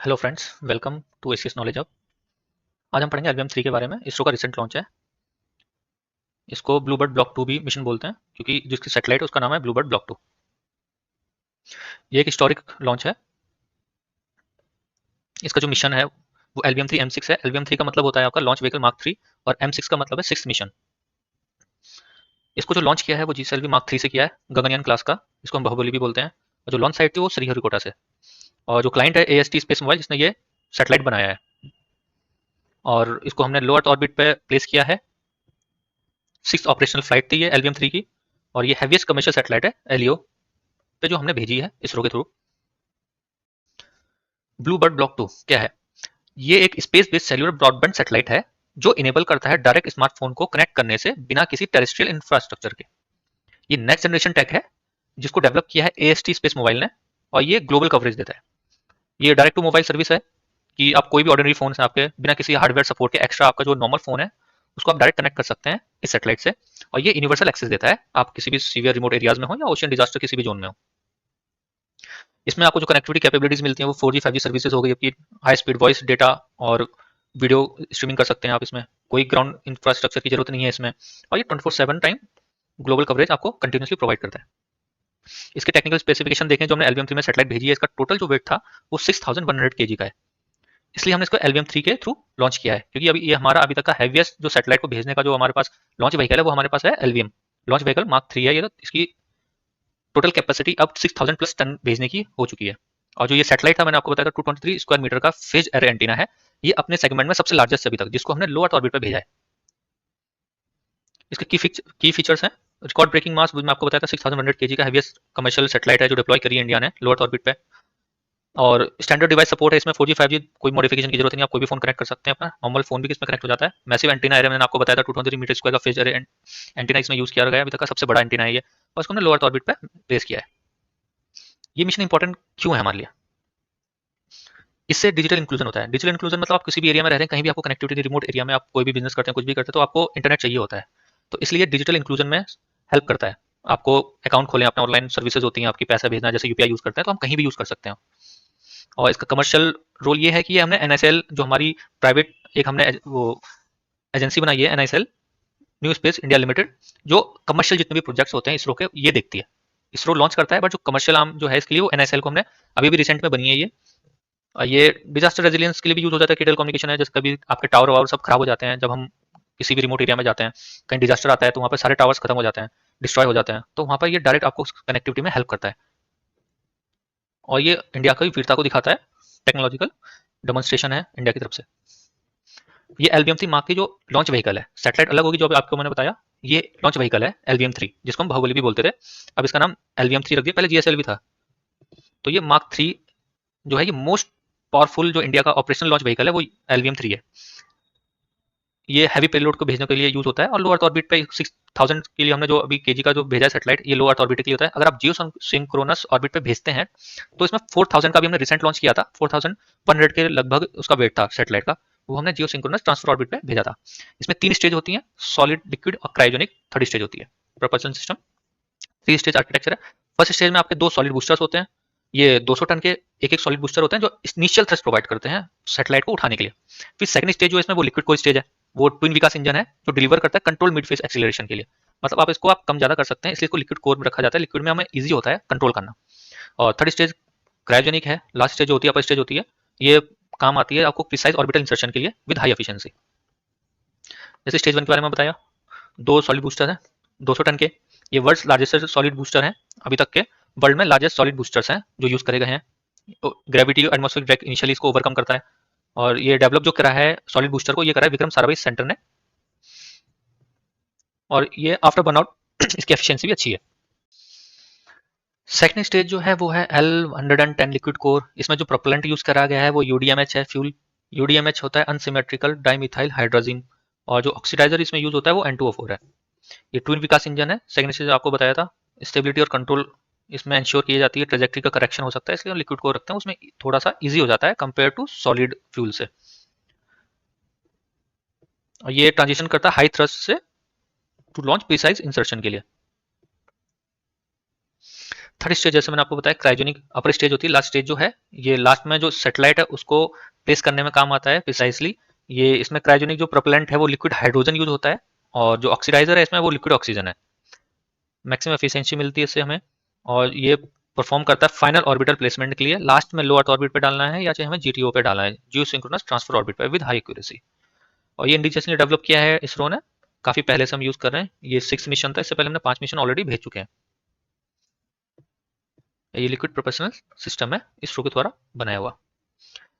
Hello friends, welcome to ACS knowledge hub. आज हम पढ़ेंगे एलवीएम 3 के बारे में। इसरो का रिसेंट लॉन्च है। इसको ब्लूबर्ड ब्लॉक 2 भी मिशन बोलते हैं, क्योंकि जिसकी सैटेलाइट है उसका नाम है ब्लूबर्ड ब्लॉक 2। ये एक हिस्टोरिक लॉन्च है। इसका जो मिशन है वो एलवीएम 3 M6 है। एलवीएम 3 का मतलब होता है आपका लॉन्च व्हीकल मार्क 3, और M6 का मतलब है सिक्स मिशन। इसको जो लॉन्च किया है वो जीएसएलवी मार्क 3 से किया है, गगनयान क्लास का। इसको हम बाहुबली भी बोलते हैं। और जो लॉन्च साइट थी वो श्रीहरिकोटा से। और जो क्लाइंट है एएसटी स्पेस मोबाइल, जिसने ये सैटेलाइट बनाया है। और इसको हमने लो अर्थ ऑर्बिट पे प्लेस किया है। 6th ऑपरेशनल फ्लाइट थी ये एलवीएम 3 की। और ये हैवीएस्ट कमर्शियल सैटेलाइट है एलईओ पे, जो हमने भेजी है इसरो के थ्रू। ब्लू बर्ड ब्लॉक 2 क्या है? ये एक space based cellular broadband satellite है, जो इनेबल करता है डायरेक्ट स्मार्टफोन को कनेक्ट करने से बिना किसी टेरेस्ट्रियल इंफ्रास्ट्रक्चर के। ये नेक्स्ट जनरेशन टेक है, जिसको डेवलप किया है एएसटी स्पेस मोबाइल ने। और ये ग्लोबल कवरेज देता है। ये डायरेक्ट टू मोबाइल सर्विस है, कि आप कोई भी ऑर्डिनरी फोन से आपके बिना किसी हार्डवेयर सपोर्ट के, एक्स्ट्रा आपका जो नॉर्मल फोन है उसको आप डायरेक्ट कनेक्ट कर सकते हैं इस सैटेलाइट से। और ये यूनिवर्सल एक्सेस देता है, आप किसी भी सीवियर रिमोट एरियाज में हो या ओशियन डिजास्टर किसी भी जोन में हो। इसमें आपको जो कनेक्टिविटी कैपेबिलिटीज मिलती हैं वो 4G 5G सर्विसेज हो गई आपकी। हाई स्पीड वॉइस डेटा और वीडियो स्ट्रीमिंग कर सकते हैं आप इसमें। कोई ग्राउंड इंफ्रास्ट्रक्चर की जरूरत नहीं है इसमें। और ये 24/7 टाइम ग्लोबल कवरेज आपको कंटिन्यूसली प्रोवाइड करता है। इसके टेक्निकल स्पेसिफिकेशन देखें जो हमने एलवीएम 3 में सेटेलाइट भेजी है, इसका टोटल जो वेट था वो 6100 kg का है। इसलिए हमने इसको एलवीएम 3 के थ्रू लॉन्च किया है, क्योंकि अभी ये हमारा अभी तक का हैवीएस्ट जो सेटेलाइट को भेजने का जो हमारे पास लॉन्च व्हीकल है वो हमारे पास है एलवीएम लॉन्च व्हीकल मार्क 3 है ये। तो इसकी टोटल कैपेसिटी अब 6000 प्लस टन भेजने की हो चुकी है। और जो ये सैटेलाइट था मैंने आपको बताया था 223 स्क्वायर मीटर का फेज एरे एंटीना है। ये अपने सेगमेंट में सबसे लार्जेस्ट अभी तक, जिसको हमने लो अर्थ ऑर्बिट पर भेजा है। इसके की फीचर्स हैं। रिकॉर्ड ब्रेकिंग मास मैं आपको बताया था 6100 kg का हैवीएस्ट कमर्शियल सैटेलाइट है जो डिप्लॉय करी है इंडिया ने लो अर्थ ऑर्बिट पे। और स्टैंडर्ड डिवाइस सपोर्ट है इसमें 4G 5G, कोई मॉडिफिकेशन की जरूरत नहीं, आप कोई भी फोन कनेक्ट कर सकते हैं अपना। नॉर्मल फोन भी इसमें कनेक्ट हो जाता है। मैसिव एंटीना एरे मैंने आपको बताया था 223 मीटर स्क्वायर का फेज एरे एंटीना इसमें यूज किया गया है, अभी तक का सबसे बड़ा एंटीना है ये। और इसको हमने लो अर्थ ऑर्बिट पे प्लेस किया है। ये मिशन इंपॉर्टेंट क्यों है हमारे लिए? इससे डिजिटल इंक्लूजन होता है। डिजिटल इंक्लूजन मतलब आप किसी भी एरिया में रह रहे हैं, कहीं भी आपको कनेक्टिविटी, रिमोट एरिया में आप कोई भी बिजनेस करते हैं, कुछ भी करते हैं, तो आपको इंटरनेट चाहिए होता है। तो इसलिए डिजिटल इंक्लूजन में हेल्प करता है। आपको अकाउंट खोलें, अपने ऑनलाइन सर्विसेज होती हैं आपकी, पैसा भेजना जैसे यूपीआई यूज करते हैं, तो हम कहीं भी यूज कर सकते हैं। और इसका कमर्शियल रोल ये है कि हमने एनएसएल जो हमारी प्राइवेट एक हमने वो एजेंसी बनाई है, NSL new space India limited, जो कमर्शियल जितने भी प्रोजेक्ट्स होते हैं इसरो के ये देखती है। इसरो लॉन्च करता है, बट जो कमर्शियल आर्म जो है इसके लिए वो एनएसएल को हमने अभी भी रिसेंट में बनी है ये। ये डिजास्टर रेजिलियंस के लिए भी यूज हो जाता है। क्रिटिकल कम्युनिकेशन है, जैसे कभी आपके टावर वावर सब खराब हो जाते हैं, जब हम किसी भी रिमोट एरिया में जाते हैं, कहीं डिजास्टर आता है तो वहाँ पे सारे टावर्स खत्म हो जाते हैं, डिस्ट्रॉय हो जाते हैं, तो वहाँ पर ये डायरेक्ट आपको कनेक्टिविटी में हेल्प करता है। और ये इंडिया की वीरता को दिखाता है, टेक्नोलॉजिकल डेमोन्स्ट्रेशन है इंडिया की तरफ से। ये एलवीएम 3 मार्क की जो लॉन्च व्हीकल है, सैटेलाइट अलग होगी जो अभी आपको मैंने बताया। ये लॉन्च व्हीकल है एलवीएम 3, जिसको हम बाहुबली भी बोलते थे। अब इसका नाम एलवीएम 3 रख दिया, पहले जीएसएल भी था। तो ये मार्क 3 जो है, ये मोस्ट पावरफुल जो इंडिया का ऑपरेशनल लॉन्च व्हीकल है वो एलवीएम 3 है। ये हैवी पेलोड को भेजने के लिए यूज होता है। और लो अर्थ ऑर्बिट पे 6000 के लिए हमने जो अभी केजी का जो भेजा है सैटेलाइट, ये लो अर्थ ऑर्बिट के लिए होता है। अगर आप जियो सिंक्रोनस ऑर्बिट पे भेजते हैं तो इसमें 4000 का भी हमने रिसेंट लॉन्च किया था, 4100 के लगभग उसका वेट था सैटेलाइट का। वो हमने जियो सिंक्रोनस ट्रांसफर ऑर्बिट पे भेजा था। इसमें 3 स्टेज होती हैं, सॉलिड, लिक्विड और क्रायोजेनिक। थर्ड स्टेज होती है प्रोपल्शन सिस्टम। 3 स्टेज आर्किटेक्चर है। फर्स्ट स्टेज में आपके 2 सॉलिड बूस्टर्स होते हैं। ये 200 टन के एक सॉलिड बूस्टर होते हैं जो इनिशियल थ्रस्ट प्रोवाइड करते हैं सैटेलाइट को उठाने के लिए। फिर सेकंड स्टेज जो इसमें वो लिक्विड कोई स्टेज है, वो ट्विन विकास इंजन है जो डिलीवर करता है कंट्रोल मिड फेज एक्सीलरेशन के लिए। मतलब आप इसको आप कम ज्यादा कर सकते हैं, इसलिए इसको लिक्विड कोर में रखा जाता है। लिक्विड में हमें ईजी होता है कंट्रोल करना। और थर्ड स्टेज क्रायोजेनिक है। लास्ट स्टेज होती है, अपर स्टेज होती है। ये काम आती है आपको प्रिसाइज ऑर्बिटल इंसर्शन के लिए विद हाई एफिशिएंसी। जैसे स्टेज 1 के बारे में बताया, 2 सॉलिड बूस्टर है 200 टन के। ये वर्ल्ड लार्जेस्ट सॉलिड बूस्टर है, अभी तक के वर्ल्ड में लार्जेस्ट सॉलिड बूस्टर्स हैं जो यूज करे गए हैं। ग्रेविटी एटमॉस्फेरिक ड्रैग इनिशियली इसको ओवरकम करता है। और ये डेवलप जो करा है सॉलिड बूस्टर को, ये करा है विक्रम साराभाई सेंटर ने। और ये आफ्टर बर्नआउट इसकी एफिशिएंसी भी अच्छी है। सेकंड स्टेज जो है वो है L110 लिक्विड कोर। इसमें जो प्रोपेलेंट यूज करा गया है वो यूडीएमएच है, फ्यूल। यूडीएमएच होता है अनसिमेट्रिकल डाइमिथाइल हाइड्रोजन। और जो ऑक्सीडाइजर इसमें यूज होता है वो N2O4 है। ये ट्विन विकास इंजन है। सेकंड स्टेज आपको बताया था। स्टेबिलिटी और कंट्रोल इसमें इंश्योर की जाती है, ट्रेजेक्ट्री का करेक्शन हो सकता है, इसलिए लिक्विड कोर रखते हैं, उसमें थोड़ा सा इजी हो जाता है कंपेयर टू सॉलिड फ्यूल से। और ये ट्रांजिशन करता है हाई थ्रस्ट से टू लॉन्च प्रिसाइज इंसर्शन के लिए। थर्ड स्टेज जैसे मैंने आपको बताया क्रायोजेनिक अपर स्टेज होती है। लास्ट स्टेज जो है ये लास्ट में जो सैटेलाइट है उसको प्लेस करने में काम आता है प्रिसाइसली। ये इसमें क्रायोजेनिक जो प्रोपेलेंट है वो लिक्विड हाइड्रोजन यूज होता है और जो ऑक्सीडाइजर है इसमें वो लिक्विड ऑक्सीजन है। मैक्सिमम एफिशिएंसी मिलती है इससे हमें और ये परफॉर्म करता है फाइनल ऑर्बिटल प्लेसमेंट के लिए। लास्ट में लो अर्थ ऑर्बिट पे डालना है या चाहे हमें जीटीओ पे डालना है, जियो सिंक्रोनस ट्रांसफर ऑर्बिट पे विद हाई एक्यूरेसी। और ये इंडिजियसली डेवलप किया है इसरो ने, काफी पहले से हम यूज कर रहे हैं। ये 6 मिशन था, इससे पहले हमने 5 मिशन ऑलरेडी भेज चुके हैं। ये लिक्विड प्रोपेल्शन सिस्टम है इसरो के द्वारा बनाया हुआ।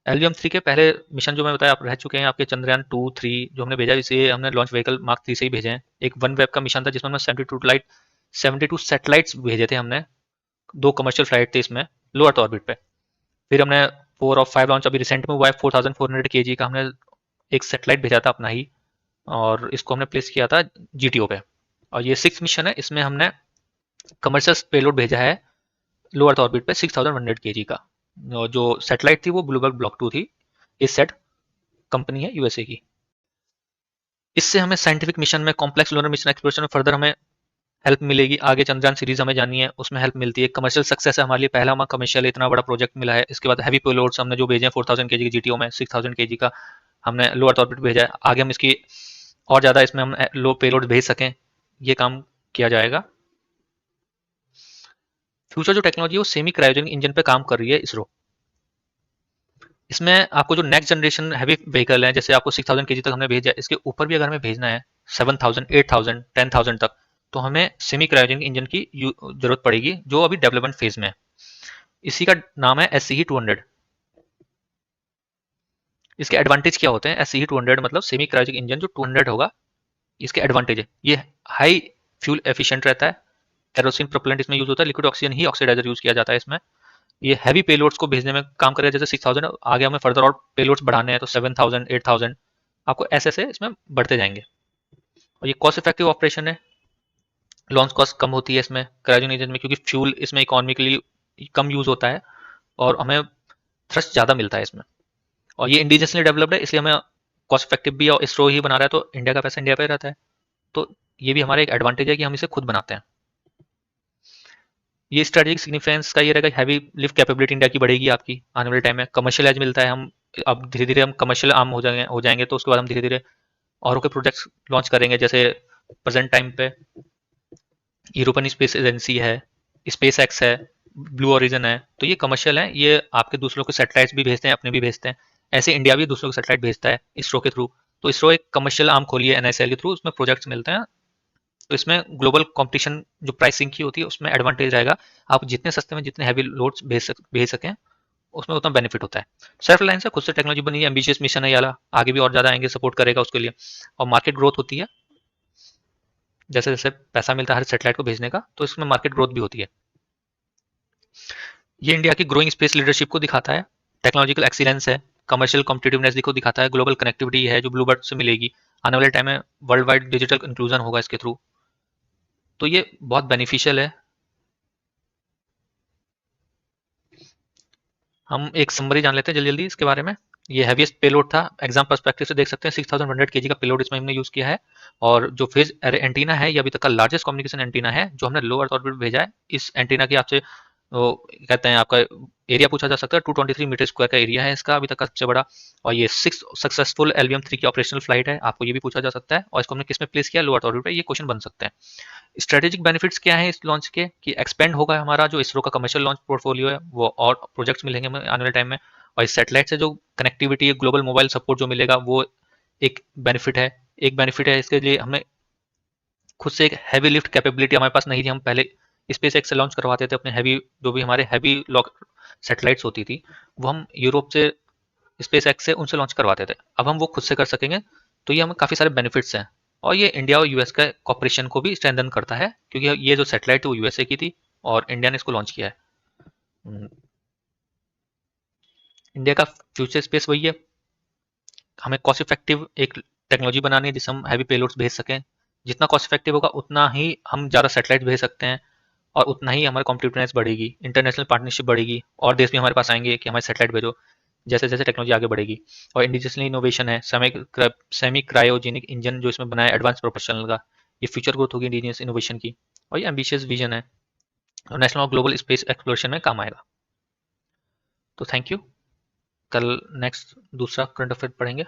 LVM-3 के पहले मिशन जो मैं बताया आप रह चुके हैं आपके चंद्रयान 2-3 जो हमने भेजा, इसे हमने लॉन्च व्हीकल मार्क 3 से ही भेजे हैं। एक वन वेब का मिशन था जिसमें हमने 72 सैटेलाइट्स भेजे थे हमने, 2 कमर्शियल फ्लाइट थे इसमें लो अर्थ ऑर्बिट पे। फिर हमने 4 और 5 लॉन्च अभी रिसेंट में हुआ है। 4400 kg का हमने एक सैटेलाइट भेजा था अपना ही और इसको हमने प्लेस किया था जीटीओ पे। और ये 6 मिशन है, इसमें हमने कमर्शियल पेलोड भेजा है लो अर्थ ऑर्बिट पे 6100 kg का। जो सैटेलाइट थी वो ब्लूबर्ग ब्लॉक 2 थी, इस सेट कंपनी है यूएसए की। इससे हमें साइंटिफिक मिशन में कॉम्प्लेक्स लूनर मिशन एक्सप्लोरेशन में फर्दर हमें हेल्प मिलेगी। आगे चंद्रयान सीरीज हमें जानी है उसमें हेल्प मिलती है। कमर्शियल सक्सेस है हमारे लिए, पहला हमारा कमर्शियल इतना बड़ा प्रोजेक्ट मिला है। इसके बाद हैवी पेलोड्स हमने जो भेजे हैं 4000 kg की जीटीओ में, 6000 kg का हमने लो अर्थ ऑर्बिट भेजा है। आगे हम इसकी और ज़्यादा इसमें हम लो पेलोड भेज सकें, ये काम किया जाएगा। फ्यूचर जो टेक्नोलॉजी है वो सेमी क्रायोजेनिक इंजन पे काम कर रही है इसरो। इसमें आपको जो नेक्स्ट जनरेशन हैवी व्हीकल है, जैसे आपको 6000 kg तक हमने भेजा है, इसके ऊपर भी अगर हमें भेजना है 7000, 8000, 10,000 तक, तो हमें सेमी क्रायोजेनिक इंजन की जरूरत पड़ेगी जो अभी डेवलपमेंट फेज में है। इसी का नाम है SCE 200। इसके एडवांटेज क्या होते हैं? SCE 200 मतलब सेमी क्रायोजेनिक इंजन जो 200 होगा, इसके एडवांटेज है ये हाई फ्यूल एफिशिएंट रहता है, केरोसिन प्रोपेलेंट इसमें यूज होता है, लिक्विड ऑक्सीजन ही ऑक्सीडाइजर यूज किया जाता है इसमें। ये हैवी पेलोड्स को भेजने में काम करेगा, जैसे 6000 आगे हमें फर्दर और पेलोड्स बढ़ाने हैं तो 7000, 8000 आपको ऐसे ऐसे इसमें बढ़ते जाएंगे। और ये कॉस्ट इफेक्टिव ऑपरेशन है, लॉन्च कॉस्ट कम होती है इसमें क्रायोजेनिक इंजन में, क्योंकि फ्यूल इसमें इकोनॉमिकली कम यूज होता है और हमें थ्रस्ट ज़्यादा मिलता है इसमें। और ये इंडिजियसली डेवलप्ड है इसलिए हमें कॉस्ट इफेक्टिव भी है, और इसरो ही बना रहा है तो इंडिया का पैसा इंडिया पे रहता है, तो ये भी हमारा एक एडवांटेज है कि हम इसे खुद बनाते हैं। ये स्ट्रेटेजिक सिग्निफिकेंस का ये रहेगा, हैवी लिफ्ट कैपेबिलिटी इंडिया की बढ़ेगी आपकी आने वाले टाइम में। कमर्शियल एज मिलता है, हम अब धीरे धीरे हम कमर्शियल आर्म हो जाएंगे तो उसके बाद हम धीरे धीरे और के प्रोजेक्ट्स लॉन्च करेंगे। जैसे प्रेजेंट टाइम पे यूरोपियन स्पेस एजेंसी है, स्पेस एक्स है, ब्लू ओरिजन है, तो ये कमर्शियल है, ये आपके दूसरों के सैटेलाइट्स भी भेजते हैं, अपने भी भेजते हैं। ऐसे इंडिया भी दूसरों के सैटेलाइट भेजता है इसरो के थ्रू। तो इसरो एक कमर्शियल आर्म खोली है NSL के थ्रू, उसमें प्रोजेक्ट्स मिलते हैं। तो इसमें ग्लोबल कंपटीशन जो प्राइसिंग की होती है उसमें एडवांटेज रहेगा। आप जितने सस्ते में जितने हैवी लोड्स भेज सकें उसमें उतना बेनिफिट होता है। सेल्फ रिलायंस है, खुद से टेक्नोलॉजी बनी है, एम्बिशियस मिशन है ये वाला, आगे भी और ज़्यादा आएंगे, सपोर्ट करेगा उसके लिए। और मार्केट ग्रोथ होती है, जैसे जैसे पैसा मिलता है हर सैटेलाइट को भेजने का, तो इसमें मार्केट ग्रोथ भी होती है। ये इंडिया की ग्रोइंग स्पेस लीडरशिप को दिखाता है, टेक्नोलॉजिकल एक्सीलेंस है, कमर्शियल कॉम्पिटिटिवनेस को दिखाता है, ग्लोबल कनेक्टिविटी है जो ब्लूबर्ड से मिलेगी। आने वाले टाइम में वर्ल्ड वाइड डिजिटल इंक्लूजन होगा इसके थ्रू, तो ये बहुत बेनिफिशियल है। हम एक समरी जान लेते हैं जल्दी जल्दी इसके बारे में। ये हैवीएस्ट पेलोड था, एग्जाम पर्सपेक्टिव से देख सकते हैं 6100 kg का पेलोड इसमें हमने यूज किया है। और जो फेज एंटीना है ये अभी तक का लार्जेस्ट कम्युनिकेशन एंटीना है जो हमने लो अर्थ ऑर्बिट भेजा है। इस एंटीना की आपसे कहते हैं आपका एरिया पूछा जा सकता है, 223 मीटर स्क्वायर का एरिया है इसका अभी तक का सबसे बड़ा। और ये 6 सक्सेसफुल LVM-3 की ऑपरेशनल फ्लाइट है, आपको ये भी पूछा जा सकता है। और इसको हमने किस में प्लेस किया, लो अर्थ ऑर्बिट पे, ये क्वेश्चन बन सकते हैं। स्ट्रेटेजिक बेनिफिट्स क्या है इस लॉन्च के, कि एक्सपेंड होगा हमारा जो इसरो का कमर्शियल लॉन्च पोर्टफोलियो है, वो और प्रोजेक्ट्स मिलेंगे हमें आने वाले टाइम में। और इस सैटेलाइट से जो कनेक्टिविटी है, ग्लोबल मोबाइल सपोर्ट जो मिलेगा, वो एक बेनिफिट है। एक बेनिफिट है इसके लिए हमें खुद से एक हैवी लिफ्ट कैपेबिलिटी हमारे पास नहीं थी, हम पहले स्पेस एक्स से लॉन्च करवाते थे अपने हैवी, जो भी हमारे हैवी सैटेलाइट्स होती थी वो हम यूरोप से स्पेस एक्स से उनसे लॉन्च करवाते थे, अब हम वो खुद से कर सकेंगे। तो ये हमें काफ़ी सारे बेनिफिट्स हैं। और ये इंडिया और यूएस का कॉपरेशन को भी स्ट्रेंथन करता है, क्योंकि ये जो सैटेलाइट है वो यूएसए की थी और इंडिया ने इसको लॉन्च किया है। इंडिया का फ्यूचर स्पेस वही है, हमें कॉस्ट इफेक्टिव एक टेक्नोलॉजी बनानी है जिससे हम हैवी पेलोड्स भेज सकें। जितना कॉस्ट इफेक्टिव होगा उतना ही हम ज़्यादा सैटेलाइट भेज सकते हैं और उतना ही हमारी कॉम्पिटिटिवनेस बढ़ेगी, इंटरनेशनल पार्टनरशिप बढ़ेगी, और देश भी हमारे पास आएंगे कि हमारे सैटेलाइट भेजो, जैसे जैसे टेक्नोलॉजी आगे बढ़ेगी। और इंडिजियसली इनोवेशन है, सेमी क्रायोजेनिक इंजन जो इसमें बनाया एडवांस प्रोफेशनल का, ये फ्यूचर ग्रोथ होगी इंडिजियस इनोवेशन की। और ये एम्बिशियस विजन है, नेशनल और ग्लोबल स्पेस एक्सप्लोरेशन में काम आएगा। तो थैंक यू। कल नेक्स्ट दूसरा करंट अफेयर पढ़ेंगे।